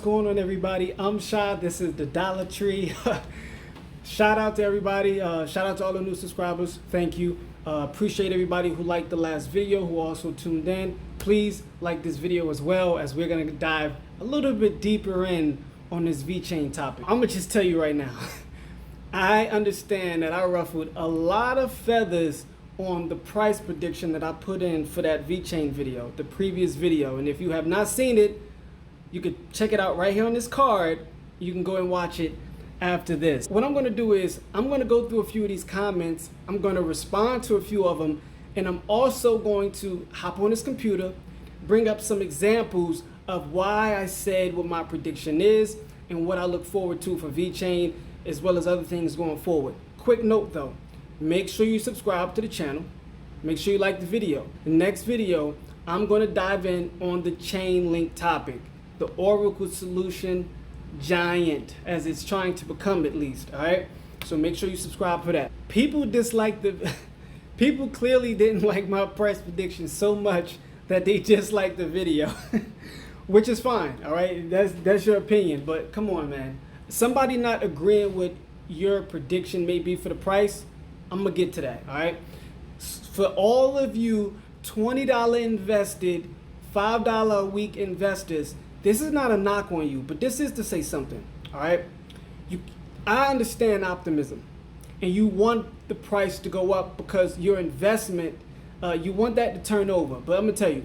going on, everybody? I'm Shy. This is the Dollar.Tree. Shout out to everybody. Shout out to all the new subscribers. Thank you. Appreciate everybody who liked the last video, who also tuned in. Please like this video as well, as we're going to dive a little bit deeper in on this Vechain topic. I'm going to just tell you right now, I understand that I ruffled a lot of feathers on the price prediction that I put in for that Vechain video, the previous video. And if you have not seen it, you could check it out right here on this card. You can go and watch it after this. What I'm going to do is I'm going to go through a few of these comments. I'm going to respond to a few of them, and I'm also going to hop on this computer, bring up some examples of why I said what my prediction is and what I look forward to for Vechain, as well as other things going forward. Quick note though, make sure you subscribe to the channel. Make sure you like the video. The next video, I'm going to dive in on the chain link topic, the Oracle solution giant, as it's trying to become, at least. All right, so make sure you subscribe for that. People dislike people clearly didn't like my price prediction so much that they disliked the video, which is fine. All right, that's your opinion, but come on, man. Somebody not agreeing with your prediction may be for the price, I'm gonna get to that. All right, for all of you $20 invested, $5 a week investors, this is not a knock on you, but this is to say something. All right, I understand optimism, and you want the price to go up because your investment, you want that to turn over. But I'm gonna tell you,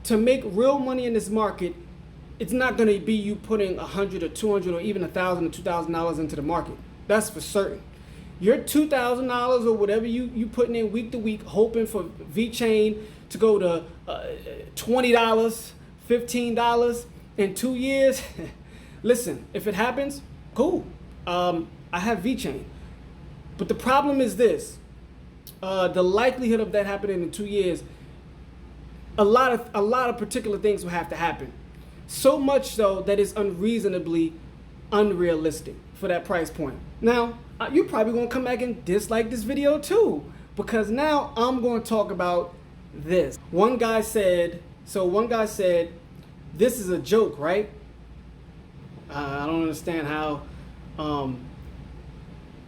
to make real money in this market, it's not gonna be you putting $100 or $200 or even $1,000 or $2,000 into the market. That's for certain. Your $2,000 or whatever you putting in week to week, hoping for Vechain to go to $20, $15 in 2 years. Listen, if it happens, cool. I have Vechain, but the problem is this: the likelihood of that happening in 2 years, a lot of particular things will have to happen. So much so that it's unreasonably unrealistic for that price point. Now, you're probably gonna come back and dislike this video too, because now I'm going to talk about this. One guy said, this is a joke, right? I don't understand how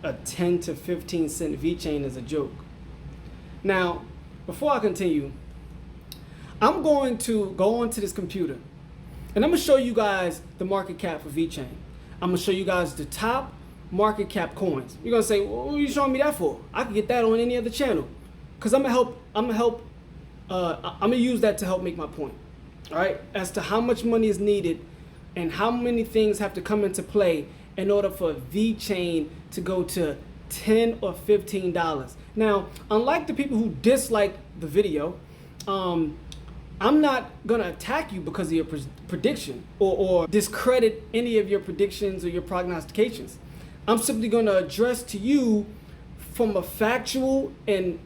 a 10 to 15 cent Vechain is a joke. Now, before I continue, I'm going to go onto this computer and I'm going to show you guys the market cap for Vechain. I'm going to show you guys the top market cap coins. You're going to say, well, what are you showing me that for? I can get that on any other channel, because I'm going to use that to help make my point. All right, as to how much money is needed and how many things have to come into play in order for Vechain to go to $10 or $15. Now, unlike the people who dislike the video, I'm not gonna attack you because of your prediction or discredit any of your predictions or your prognostications. I'm simply gonna address to you from a factual and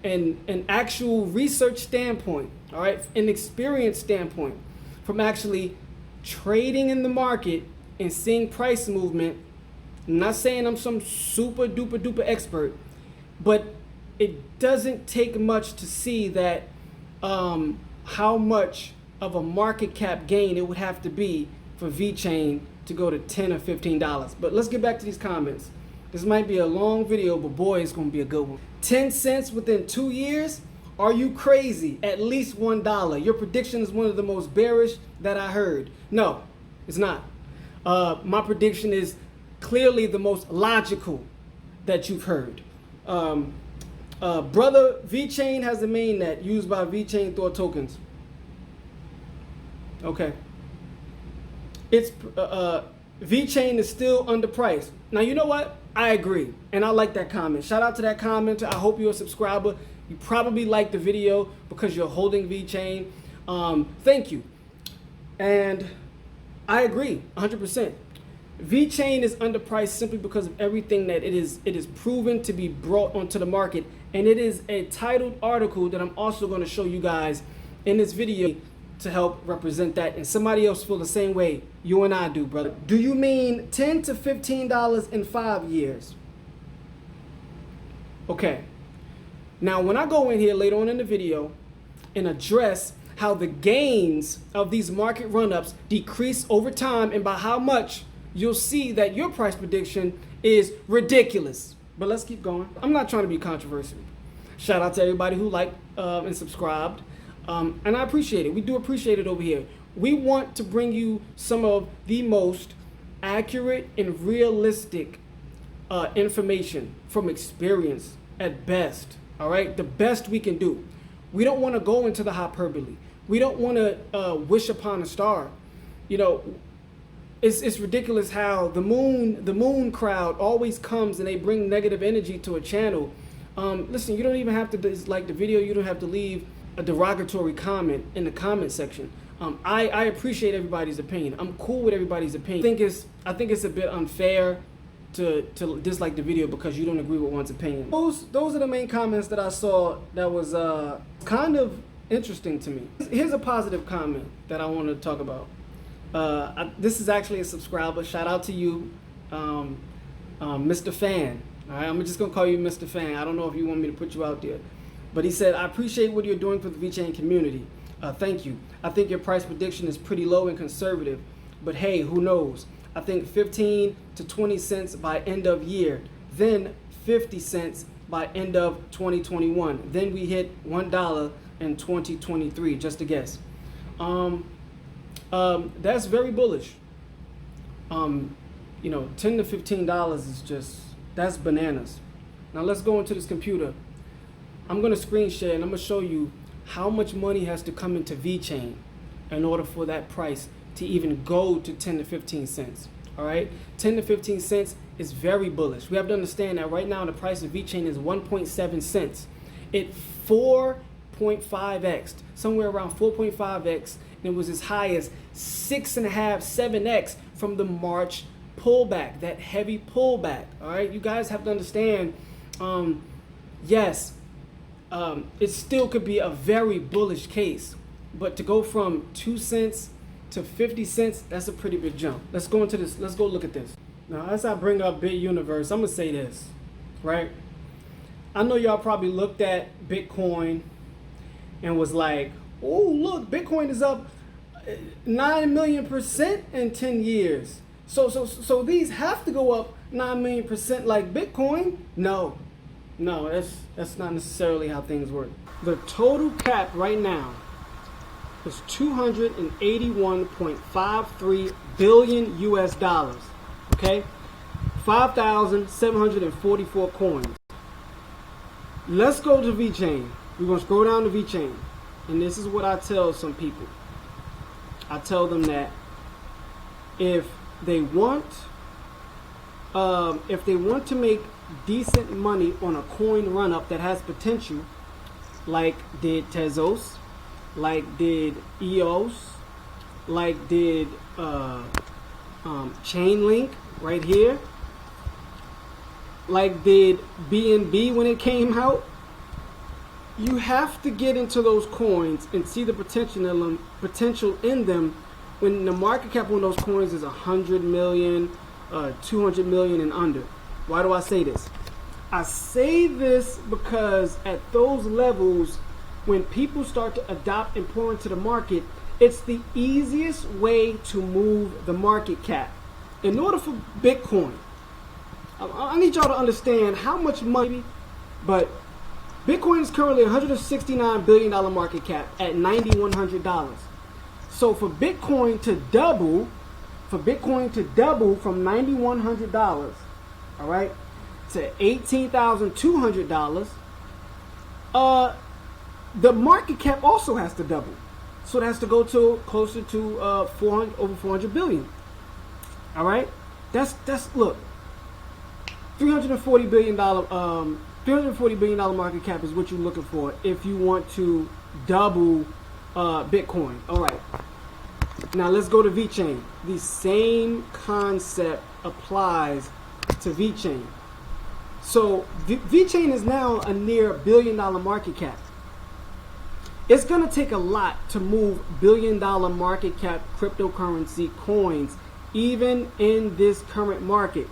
actual research standpoint, all right, an experience standpoint, from actually trading in the market and seeing price movement. I'm not saying I'm some super duper expert, but it doesn't take much to see that how much of a market cap gain it would have to be for Vechain to go to $10 or $15. But let's get back to these comments. This might be a long video, but boy, it's gonna be a good one. 10 cents within 2 years? Are you crazy? At least $1. Your prediction is one of the most bearish that I heard. No, it's not. My prediction is clearly the most logical that you've heard. Brother, Vechain has a mainnet used by Vechain Thor tokens. Okay. It's Vechain is still underpriced. Now, you know what? I agree, and I like that comment. Shout out to that commenter. I hope you're a subscriber. You probably like the video because you're holding Vechain. Thank you. And I agree 100%. Vechain is underpriced simply because of everything that it is proven to be brought onto the market. And it is a titled article that I'm also going to show you guys in this video to help represent that. And somebody else feel the same way you and I do, brother. Do you mean $10 to $15 in 5 years? Okay. Now, when I go in here later on in the video and address how the gains of these market run-ups decrease over time, and by how much, you'll see that your price prediction is ridiculous. But let's keep going. I'm not trying to be controversial. Shout out to everybody who liked and subscribed. And I appreciate it. We do appreciate it over here. We want to bring you some of the most accurate and realistic information from experience at best. All right? The best we can do. We don't want to go into the hyperbole. We don't want to wish upon a star. You know, it's ridiculous how the moon crowd always comes and they bring negative energy to a channel. Listen, you don't even have to dislike the video. You don't have to leave a derogatory comment in the comment section. I appreciate everybody's opinion. I'm cool with everybody's opinion. I think it's a bit unfair to dislike the video because you don't agree with one's opinion. Those are the main comments that I saw that was kind of interesting to me. Here's a positive comment that I want to talk about. This is actually a subscriber. Shout out to you, Mr. Fan. All right, I'm just gonna call you Mr. Fan. I don't know if you want me to put you out there, but he said, "I appreciate what you're doing for the Vechain community. Thank you. I think your price prediction is pretty low and conservative, but hey, who knows? I think 15 to 20 cents by end of year, then 50 cents by end of 2021. Then we hit $1 in 2023, just a guess." That's very bullish. You know, $10 to $15 is just, that's bananas. Now let's go into this computer. I'm gonna screen share and I'm gonna show you how much money has to come into Vechain in order for that price to even go to 10 to 15 cents. All right, 10 to 15 cents is very bullish. We have to understand that right now the price of Vechain is 1.7 cents. It 4.5x, somewhere around 4.5x, and it was as high as 6.5, 7x from the March pullback, that heavy pullback. All right, you guys have to understand, yes, it still could be a very bullish case, but to go from 2 cents to 50 cents, that's a pretty big jump. Let's go into this. Let's go look at this. Now, as I bring up Bit Universe, I'm gonna say this, right? I know y'all probably looked at Bitcoin and was like, "Oh, look, Bitcoin is up 9 million% in 10 years. So these have to go up 9 million% like Bitcoin." No, that's not necessarily how things work. The total cap right now is 281.53 billion US dollars. Okay, 5,744 coins. Let's go to Vechain. We're gonna scroll down to Vechain, and this is what I tell some people. I tell them that if they want to make decent money on a coin run up that has potential, like did Tezos, like did EOS, like did Chainlink right here, like did BNB when it came out, you have to get into those coins and see the potential in them when the market cap on those coins is 100 million, 200 million and under. Why do I say this? I say this because at those levels, when people start to adopt and pour into the market, it's the easiest way to move the market cap. In order for Bitcoin, I need y'all to understand how much money, but Bitcoin is currently $169 billion market cap at $9,100. So for Bitcoin to double from $9,100, all right, to $18,200, the market cap also has to double. So it has to go to closer to over 400 billion. All right, that's look, $340 billion market cap is what you're looking for if you want to double Bitcoin. All right, now let's go to Vechain. The same concept applies to Vechain. So Vechain is now a near $1 billion market cap. It's going to take a lot to move $1 billion market cap cryptocurrency coins, even in this current market.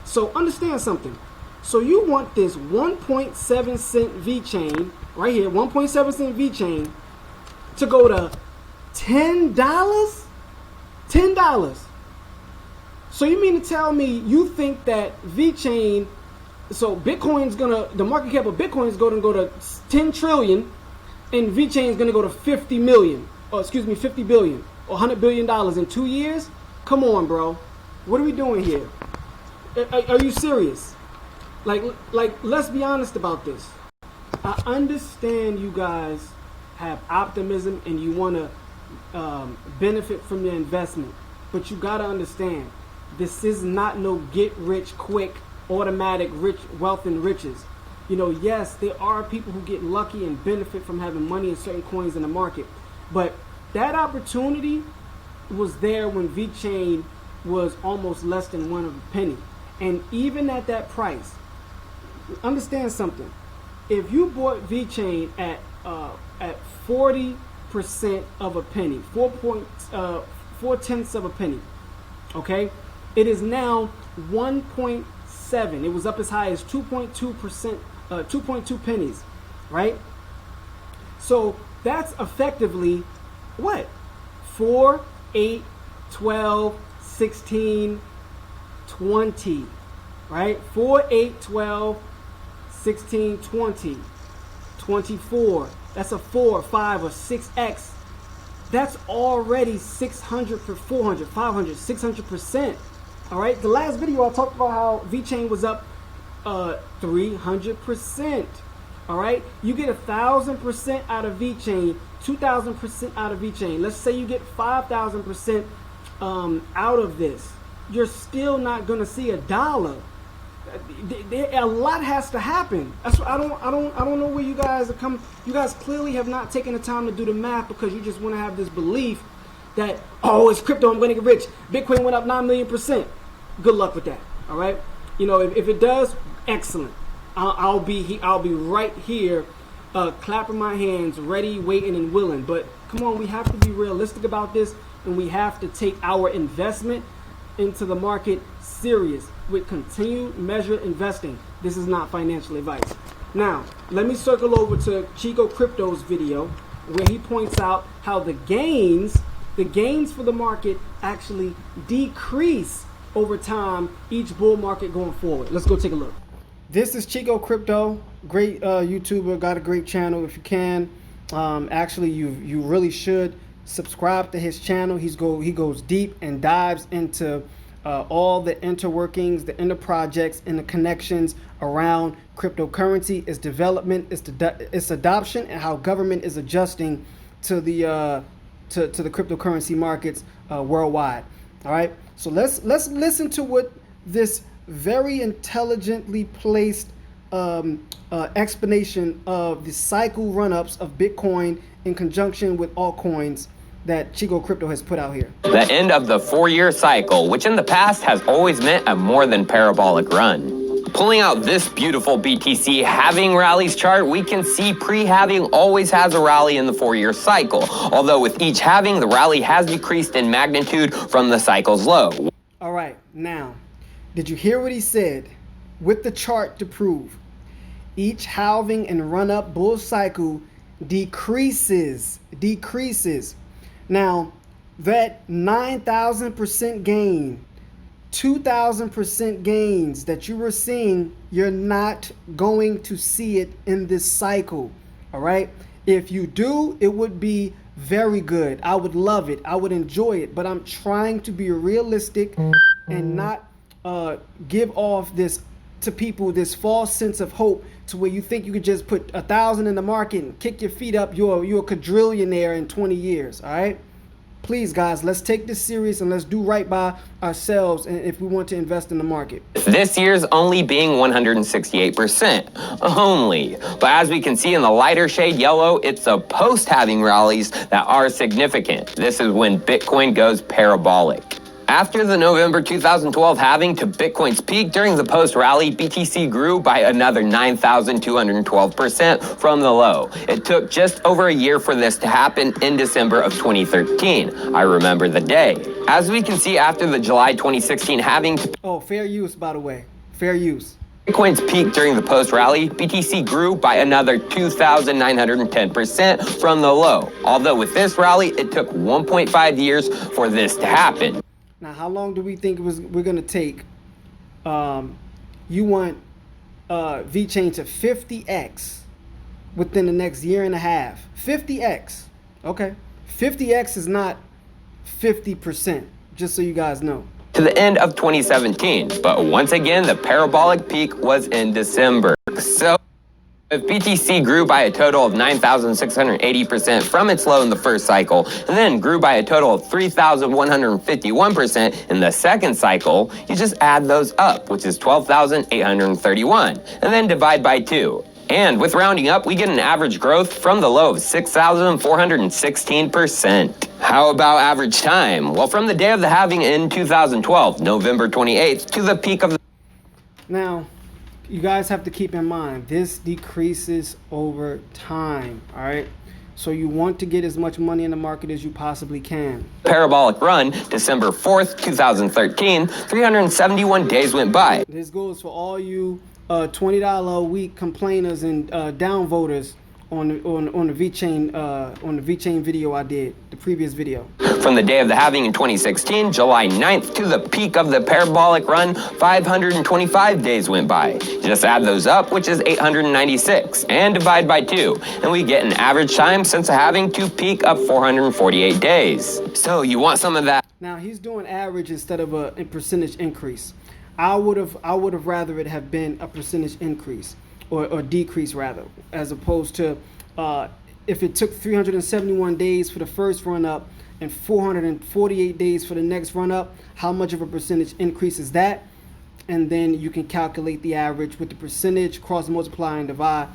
So understand something. So you want this 1.7 cent Vechain right here, 1.7 cent Vechain, to go to $10? $10. So you mean to tell me you think that Vechain, so Bitcoin's gonna, the market cap of Bitcoin is going to go to 10 trillion and Vechain is going to go to 50 million, or excuse me, 50 billion or $100 billion in 2 years? Come on, bro. What are we doing here? Are you serious? Like, let's be honest about this. I understand you guys have optimism and you want to benefit from your investment, but you got to understand, this is not no get rich quick, automatic rich wealth and riches. You know, yes, there are people who get lucky and benefit from having money in certain coins in the market, but that opportunity was there when Vechain was almost less than one of a penny. And even at that price, understand something. If you bought Vechain at 40% of a penny, 4.4 of a penny, okay, it is now 1.7. It was up as high as 2.2%, 2.2 pennies, right? So that's effectively what? 4, 8, 12, 16, 20, right? 4, 8, 12, 16, 20, 24. That's a 4, 5, or 6x. That's already 600 per 400, 500, 600%. All right. The last video I talked about how Vechain was up 300%. All right. You get 1,000% out of Vechain, 2,000% out of Vechain. Let's say you get 5,000% out of this. You're still not gonna see $1. A lot has to happen. That's what I don't know where you guys are coming. You guys clearly have not taken the time to do the math because you just want to have this belief that, oh, it's crypto, I'm going to get rich. Bitcoin went up 9 million%. Good luck with that. All right. You know, if it does, excellent. I'll be right here, clapping my hands, ready, waiting, and willing. But come on, we have to be realistic about this, and we have to take our investment into the market serious with continued measured investing. This is not financial advice. Now, let me circle over to Chico Crypto's video where he points out how the gains for the market actually decrease over time, each bull market going forward. Let's go take a look. This is Chico Crypto, great YouTuber, got a great channel. If you can, actually you really should subscribe to his channel. He goes deep and dives into all the interworkings, the inner projects, and the connections around cryptocurrency, its development, its adoption, and how government is adjusting to the cryptocurrency markets worldwide. All right, so let's listen to what this very intelligently placed explanation of the cycle run-ups of Bitcoin in conjunction with altcoins that Chico Crypto has put out here. The end of the 4-year cycle, which in the past has always meant a more than parabolic run. Pulling out this beautiful BTC halving rallies chart, we can see pre-halving always has a rally in the 4-year cycle, although with each halving, the rally has decreased in magnitude from the cycle's low. All right, now, did you hear what he said? With the chart to prove, each halving and run-up bull cycle decreases. Now, that 9,000% gain, 2,000% gains that you were seeing, you're not going to see it in this cycle, all right? If you do, it would be very good. I would love it. I would enjoy it, but I'm trying to be realistic and not give off this to people, this false sense of hope to where you think you could just put 1,000 in the market and kick your feet up, you're a quadrillionaire in 20 years, all right? Please, guys, let's take this serious and let's do right by ourselves and if we want to invest in the market. This year's only being 168%. Only. But as we can see in the lighter shade yellow, it's the post-halving rallies that are significant. This is when Bitcoin goes parabolic. After the November 2012 halving to Bitcoin's peak during the post-rally, BTC grew by another 9,212% from the low. It took just over a year for this to happen in December of 2013. I remember the day. As we can see after the July 2016 halving... Oh, fair use, by the way. Fair use. Bitcoin's peak during the post-rally, BTC grew by another 2,910% from the low. Although with this rally, it took 1.5 years for this to happen. Now, how long do we think we're going to take? You want Vechain to 50x within the next year and a half. 50x. Okay. 50x is not 50%, just so you guys know. To the end of 2017, but once again, the parabolic peak was in December. So if BTC grew by a total of 9,680% from its low in the first cycle, and then grew by a total of 3,151% in the second cycle, you just add those up, which is 12,831, and then divide by 2. And with rounding up, we get an average growth from the low of 6,416%. How about average time? Well, from the day of the halving in 2012, November 28th, to the peak of the... Now, you guys have to keep in mind, this decreases over time, all right? So you want to get as much money in the market as you possibly can. Parabolic run, December 4th, 2013, 371 days went by. This goes for all you $20 a week complainers and downvoters on the Vechain video I did, the previous video. From the day of the halving in 2016, July 9th, to the peak of the parabolic run, 525 days went by. Just add those up, which is 896, and divide by 2, and we get an average time since the halving to peak of 448 days. So you want some of that? Now he's doing average instead of a percentage increase. I would have rather it have been a percentage increase or decrease rather, as opposed to if it took 371 days for the first run up and 448 days for the next run up, how much of a percentage increase is that? And then you can calculate the average with the percentage, cross multiply and divide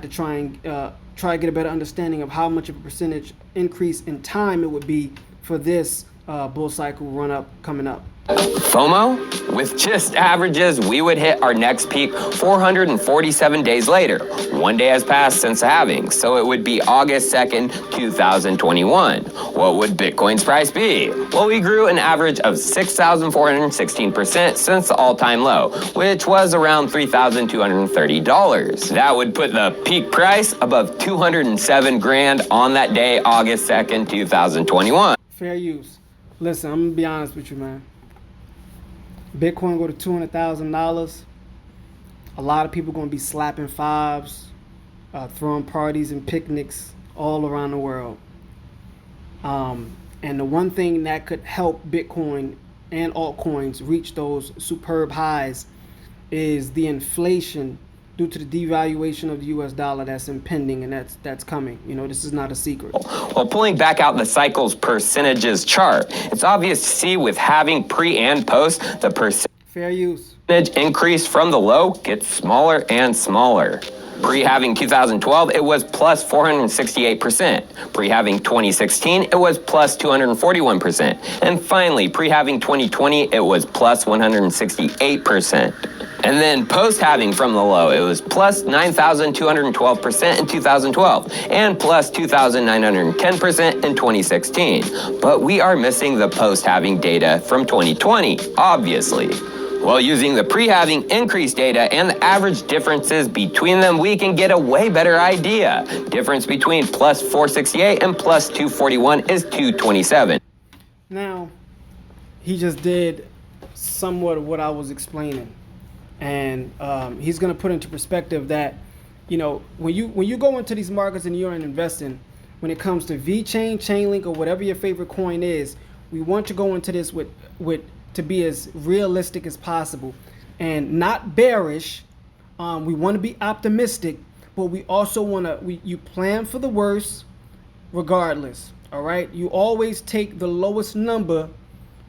to try and get a better understanding of how much of a percentage increase in time it would be for this bull cycle run up coming up. FOMO? With just averages, we would hit our next peak 447 days later. 1 day has passed since halving, so it would be August 2nd, 2021. What would Bitcoin's price be? Well, we grew an average of 6,416% since the all-time low, which was around $3,230. That would put the peak price above 207 grand on that day, August 2nd, 2021. Fair use. Listen, I'm gonna be honest with you, man. Bitcoin go to $200,000. A lot of people gonna be slapping fives, throwing parties and picnics all around the world. And the one thing that could help Bitcoin and altcoins reach those superb highs is the inflation due to the devaluation of the US dollar that's impending, and that's coming. You know, this is not a secret. Well, pulling back out the cycle's percentages chart, it's obvious to see with having pre and post, the fair use increase from the low gets smaller and smaller. Pre-halving 2012, it was plus 468%. Pre-halving 2016, it was plus 241%. And finally, pre-halving 2020, it was plus 168%. And then post-halving from the low, it was plus 9,212% in 2012 and plus 2,910% in 2016. But we are missing the post-halving data from 2020, obviously. While using the pre-halving increase data and the average differences between them, we can get a way better idea. Difference between plus 468 and plus 241 is 227. Now, he just did somewhat of what I was explaining. And he's going to put into perspective that, you know, when you go into these markets and you're investing, when it comes to Vechain, Chainlink, or whatever your favorite coin is, we want to go into this with to be as realistic as possible and not bearish. We want to be optimistic, but we also want to you plan for the worst regardless. All right, you always take the lowest number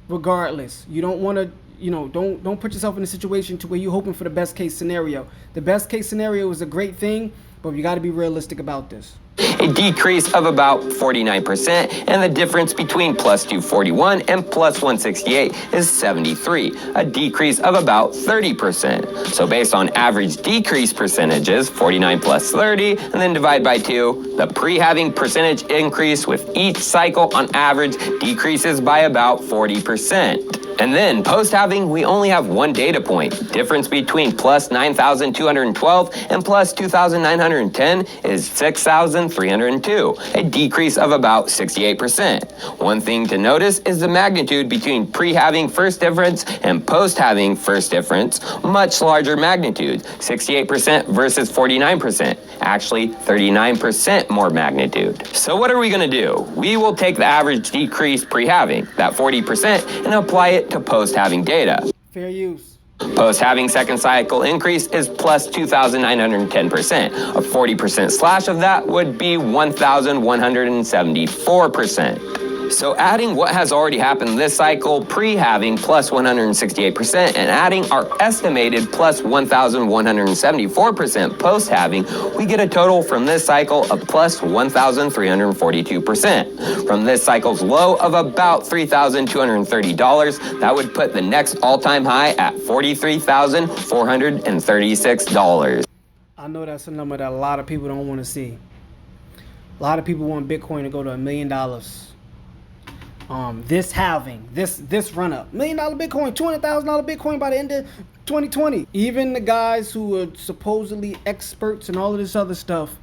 regardless. You don't want to, you know, don't put yourself in a situation to where you're hoping for the best case scenario. The best case scenario is a great thing, but you got to be realistic about this. a decrease of about 49%, and the difference between plus 241 and plus 168 is 73, a decrease of about 30%. So based on average decrease percentages, 49 plus 30, and then divide by 2, the pre-halving percentage increase with each cycle on average decreases by about 40%. And then post-halving, we only have one data point. Difference between plus 9,212 and plus 2,910 is 6,302, a decrease of about 68%. One thing to notice is the magnitude between pre-halving first difference and post-halving first difference, much larger magnitude, 68% versus 49%, actually 39% more magnitude. So what are we gonna do? We will take the average decrease pre-halving, that 40%, and apply it to post-halving data. Fair use. Post-halving second cycle increase is plus 2,910%. A 40% slash of that would be 1,174%. So adding what has already happened this cycle, pre-halving plus 168%, and adding our estimated plus 1,174% post-halving, we get a total from this cycle of plus 1,342%. From this cycle's low of about $3,230, that would put the next all-time high at $43,436. I know that's a number that a lot of people don't want to see. A lot of people want Bitcoin to go to $1 million. This halving, this run up, $1 million Bitcoin, $200,000 Bitcoin by the end of 2020. Even the guys who are supposedly experts and all of this other stuff,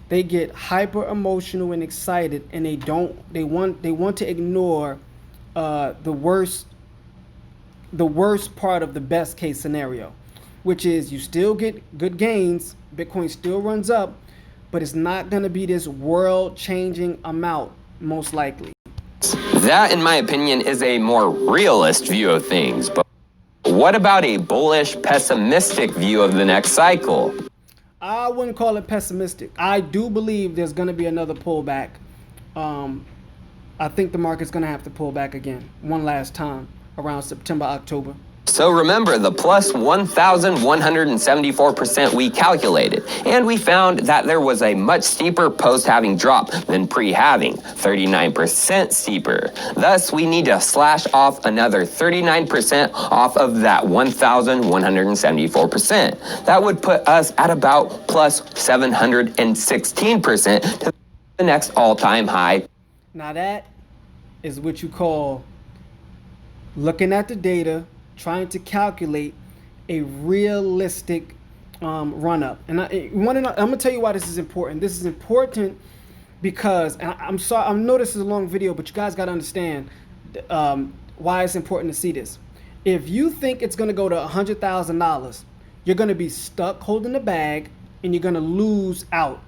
they get hyper emotional and excited, and they want to ignore the worst part of the best case scenario, which is you still get good gains, Bitcoin still runs up, but it's not going to be this world-changing amount, most likely. That, in my opinion, is a more realist view of things. But what about a bullish, pessimistic view of the next cycle? I wouldn't call it pessimistic. I do believe there's going to be another pullback. I think the market's going to have to pull back again one last time around September, October. So remember the plus 1,174% we calculated, and we found that there was a much steeper post-halving drop than pre-halving, 39% steeper. Thus, we need to slash off another 39% off of that 1,174%. That would put us at about plus 716% to the next all-time high. Now that is what you call looking at the data, trying to calculate a realistic run up. And I'm gonna tell you why this is important. This is important because, and I'm sorry, I know this is a long video, but you guys gotta understand why it's important to see this. If you think it's gonna go to $100,000, you're gonna be stuck holding the bag and you're gonna lose out,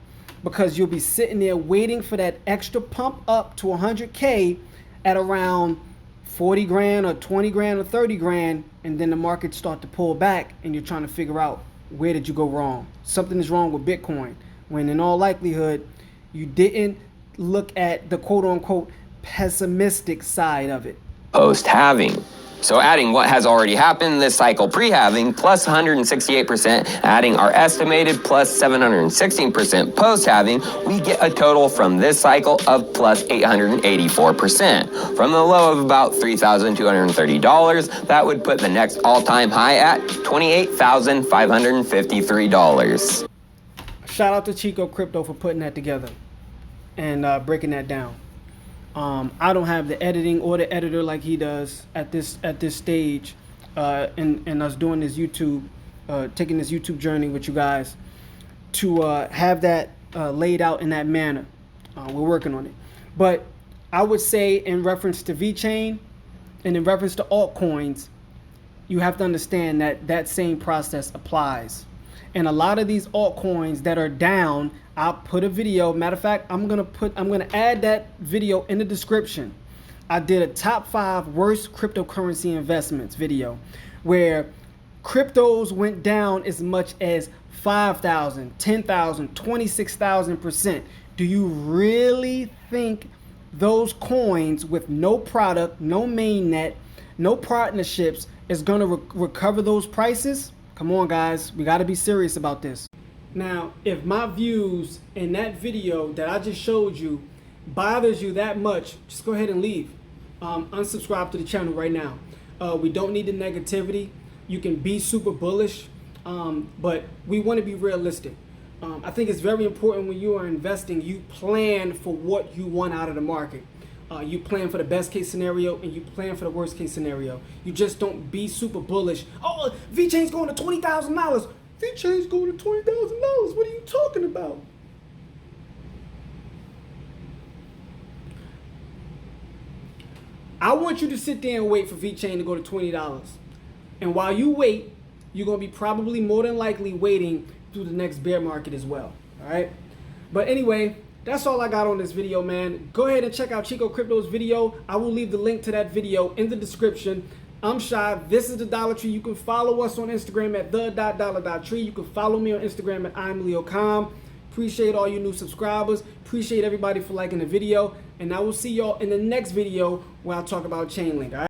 because you'll be sitting there waiting for that extra pump up to 100K at around 40 grand or 20 grand or 30 grand, and then the market start to pull back and you're trying to figure out, where did you go wrong? Something is wrong with Bitcoin, when in all likelihood you didn't look at the quote unquote pessimistic side of it. Post-halving. So adding what has already happened this cycle pre-halving plus 168%, adding our estimated plus 716% post-halving, we get a total from this cycle of plus 884%. From the low of about $3,230, that would put the next all-time high at $28,553. Shout out to Chico Crypto for putting that together and breaking that down. I don't have the editing or the editor like he does at this stage, and us doing this YouTube, taking this YouTube journey with you guys, to have that laid out in that manner. We're working on it. But I would say, in reference to Vechain and in reference to altcoins, you have to understand that that same process applies. And a lot of these altcoins that are down, I'll put a video. Matter of fact, I'm gonna add that video in the description. I did a top 5 worst cryptocurrency investments video, where cryptos went down as much as 5,000, 10,000, 26,000%. Do you really think those coins with no product, no mainnet, no partnerships is gonna recover those prices? Come on, guys, we got to be serious about this. Now, if my views in that video that I just showed you bothers you that much, just go ahead and leave. Unsubscribe to the channel right now. We don't need the negativity. You can be super bullish, but we want to be realistic. I think it's very important when you are investing, you plan for what you want out of the market. You plan for the best case scenario and you plan for the worst case scenario. You just don't be super bullish. Oh, Vechain's going to $20,000. Vechain's going to $20,000. What are you talking about? I want you to sit there and wait for Vechain to go to $20. And while you wait, you're going to be probably more than likely waiting through the next bear market as well. All right. But anyway, that's all I got on this video, man. Go ahead and check out Chico Crypto's video. I will leave the link to that video in the description. I'm Shy. This is the Dollar.Tree. You can follow us on Instagram at the.Dollar.Tree. You can follow me on Instagram at I'm Leo Com. Appreciate all you new subscribers. Appreciate everybody for liking the video. And I will see y'all in the next video where I'll talk about Chainlink. All right.